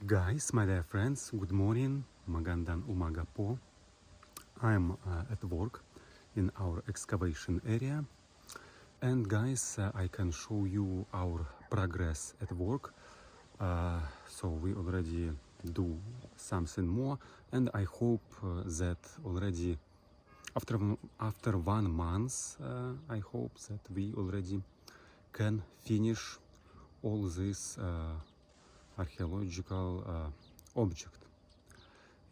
Guys, my dear friends, good morning, magandang umaga po. I'm at work in our excavation area, and guys, I can show you our progress at work. So we already do something more, and I hope that already after 1 month, I hope that we already can finish all this archaeological object.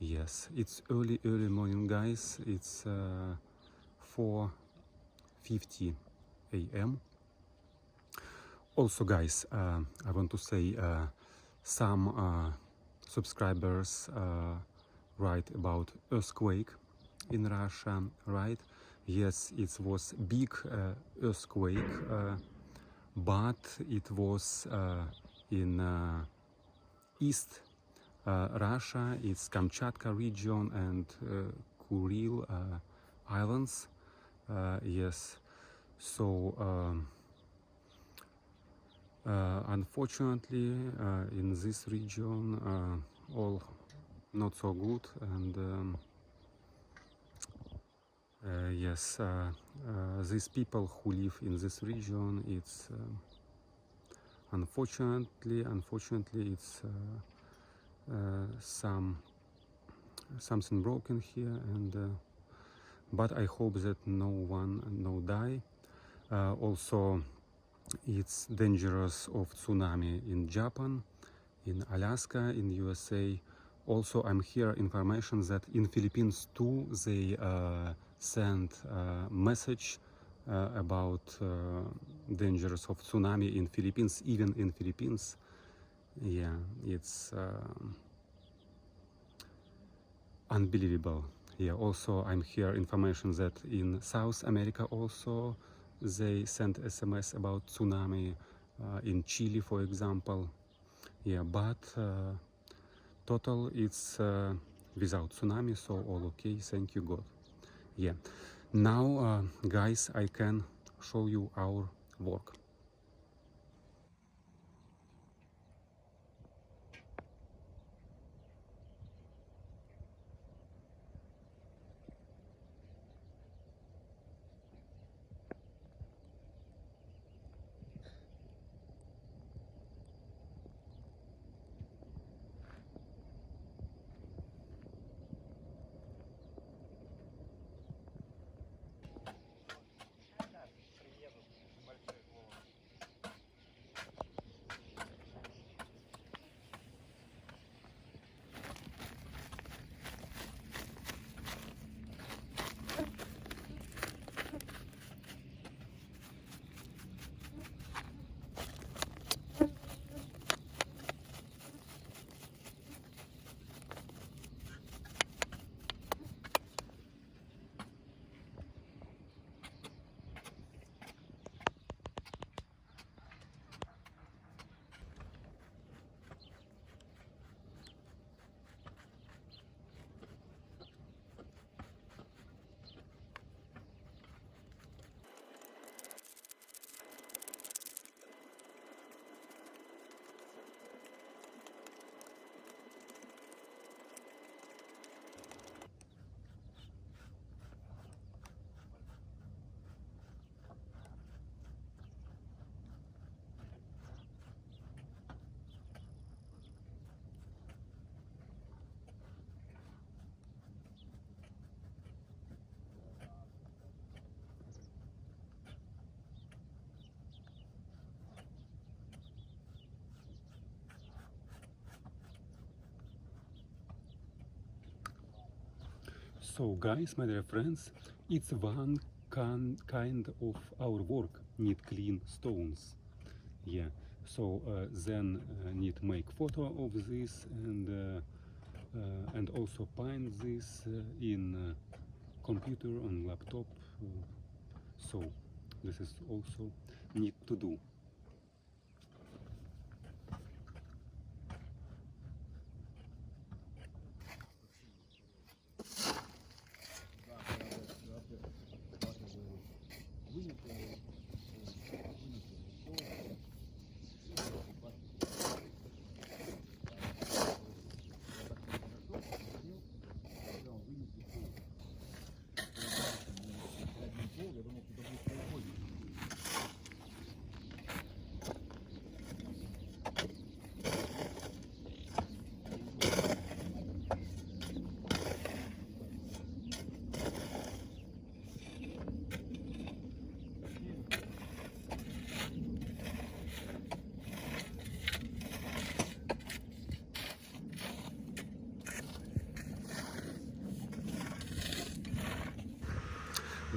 Yes, it's early morning, guys. It's 4:50 a.m. Also, guys, I want to say some subscribers write about earthquake in Russia, right? Yes, it was big earthquake, but it was in East Russia. It's Kamchatka region and Kuril Islands. Yes, so unfortunately in this region all not so good, and yes, these people who live in this region, it's unfortunately it's something broken here, and but I hope that no die. Also, it's dangerous of tsunami in Japan, in Alaska, in USA. Also, I'm hear information that in Philippines too they send message about dangers of tsunami in Philippines, even in Philippines. Yeah, it's unbelievable. Yeah, also I'm hear information that in South America also they send SMS about tsunami, in Chile, for example. Yeah, but total it's without tsunami, so all okay, thank you God. Yeah, now guys, I can show you our work. So guys, my dear friends, it's one kind of our work need clean stones. Yeah, so then need make photo of this, and also find this in computer on laptop. So this is also need to do.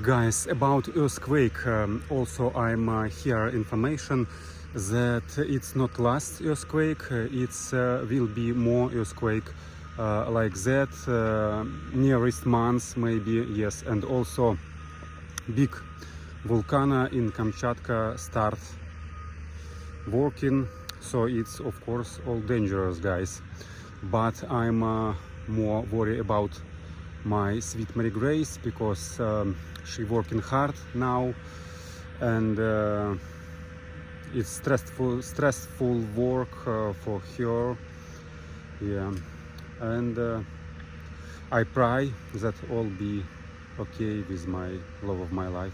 Guys, about earthquake, also I'm here information that it's not last earthquake, it's will be more earthquake like that nearest months maybe, yes, and also big volcano in Kamchatka start working, so it's of course all dangerous, guys, but I'm more worried about my sweet Mary Grace because she working hard now, and it's stressful work for her, yeah, and I pray that all be okay with my love of my life,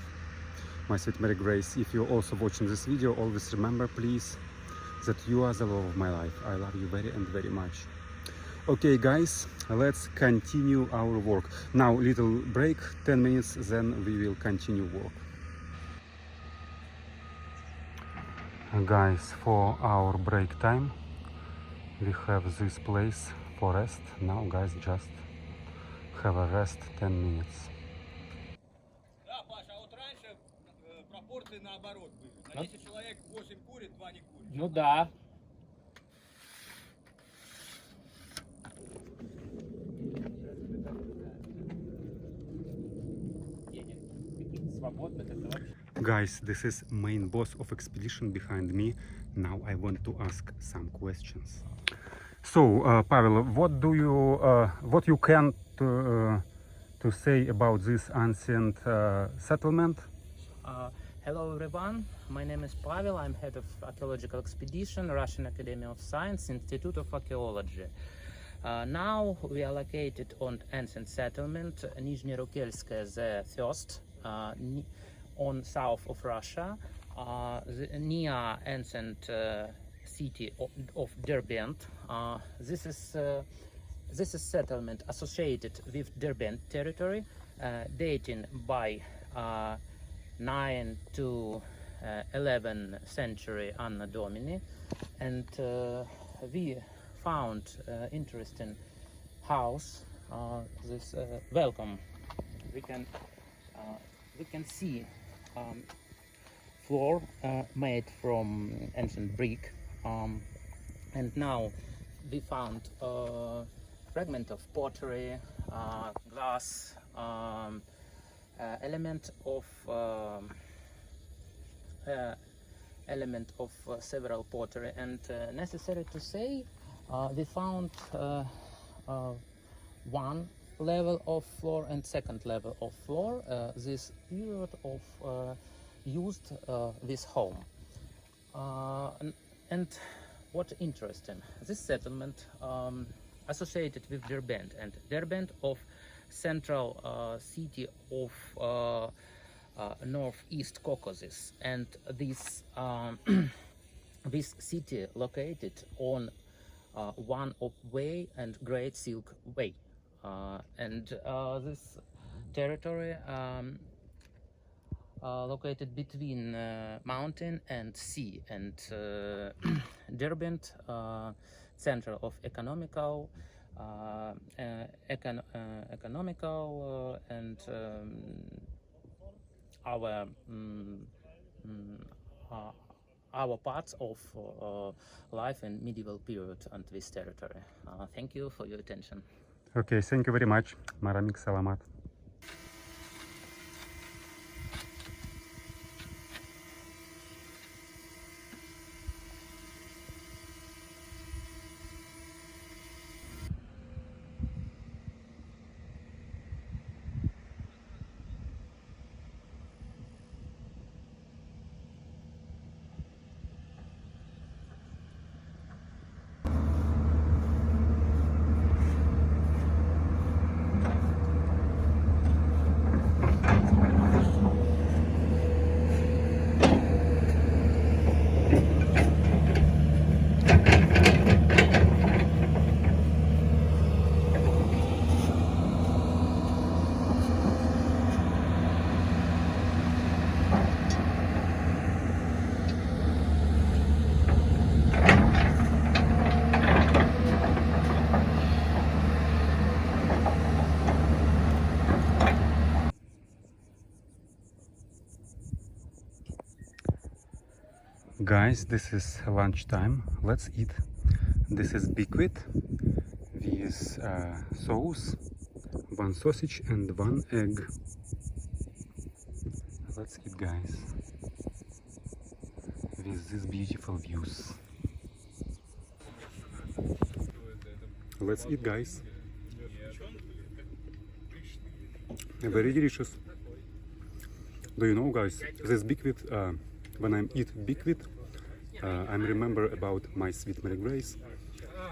my sweet Mary Grace. If you're also watching this video, always remember, please, that you are the love of my life. I love you very and very much. Okay, guys, let's continue our work. Now, little break, 10 minutes, then we will continue work. Guys, for our break time, we have this place for rest. Now, guys, just have a rest 10 minutes. Да, Паша, а вот раньше пропорции наоборот были. На 10 человек 8 курит, 2 не курит. Ну да. Свободно, это вообще. Guys, this is main boss of expedition behind me. Now I want to ask some questions. So, Pavel, what you can to say about this ancient settlement? Hello everyone, my name is Pavel, I'm head of archaeological expedition, Russian Academy of Science, Institute of Archaeology. Now we are located on ancient settlement, Nizhny Rukelskaya the first, on south of Russia, near ancient city of Derbent. This is settlement associated with Derbent territory, dating by 9 to 11th century Anno Domini, and we found interesting house. This welcome. We can see floor made from ancient brick, and now we found fragment of pottery, glass, element of several pottery, and necessary to say, we found one level of floor and second level of floor. This period of used this home, and what interesting, this settlement associated with Derbent, and Derbent of central city of northeast Caucasus, and this this city located on one of way and Great Silk Way, and this territory located between mountain and sea, and Derbent, center of economical and our parts of life in medieval period on this territory. Thank you for your attention. Okay, thank you very much. Maraming, salamat. Guys, this is lunchtime. Let's eat. This is biquit with sauce, one sausage and one egg. Let's eat, guys, with these beautiful views. Let's eat, guys. Very delicious. Do you know, guys, this biquit, when I eat biquit, I remember about my sweet Mary Grace,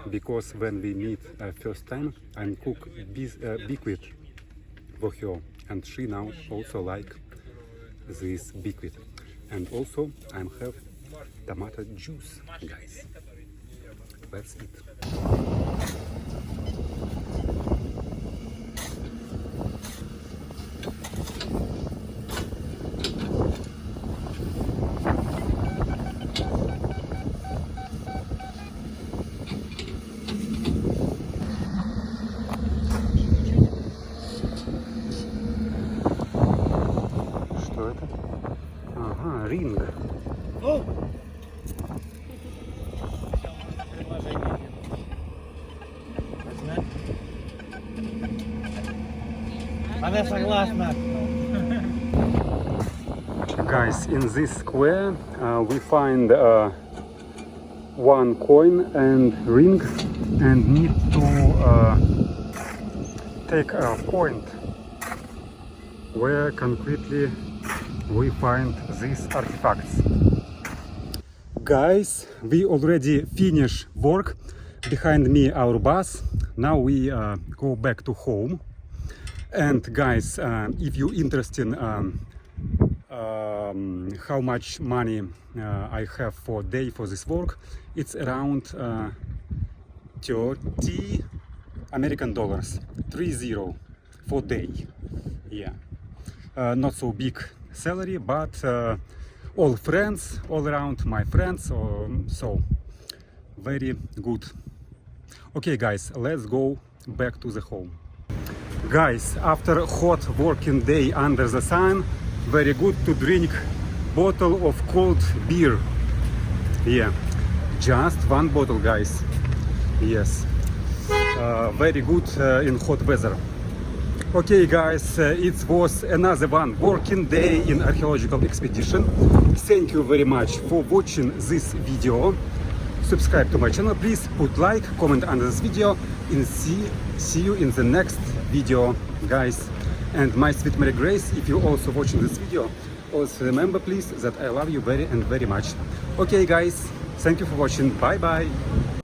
because when we meet first time, I cook biquit for her, and she now also like this biquit. And also I have tomato juice, guys. Let's eat. Что это? Ага, ринг. Она согласна. Guys, in this square we find one coin and ring, and need to take a point where concretely we find these artifacts. Guys, we already finished work. Behind me our bus. Now we go back to home. And guys, if you're interested in how much money I have for day for this work, it's around 30 American dollars, 30 for day. Yeah, not so big salary, but all friends, all around my friends, so very good. Okay, guys, let's go back to the home. Guys, after a hot working day under the sun, very good to drink bottle of cold beer. Yeah, just one bottle, guys. Yes, very good in hot weather. Okay, guys, it was another one working day in archaeological expedition. Thank you very much for watching this video. Subscribe to my channel, please, put like, comment under this video, and see you in the next video, guys. And my sweet Mary Grace, if you're also watching this video, also remember, please, that I love you very and very much. Okay, guys, thank you for watching. Bye bye.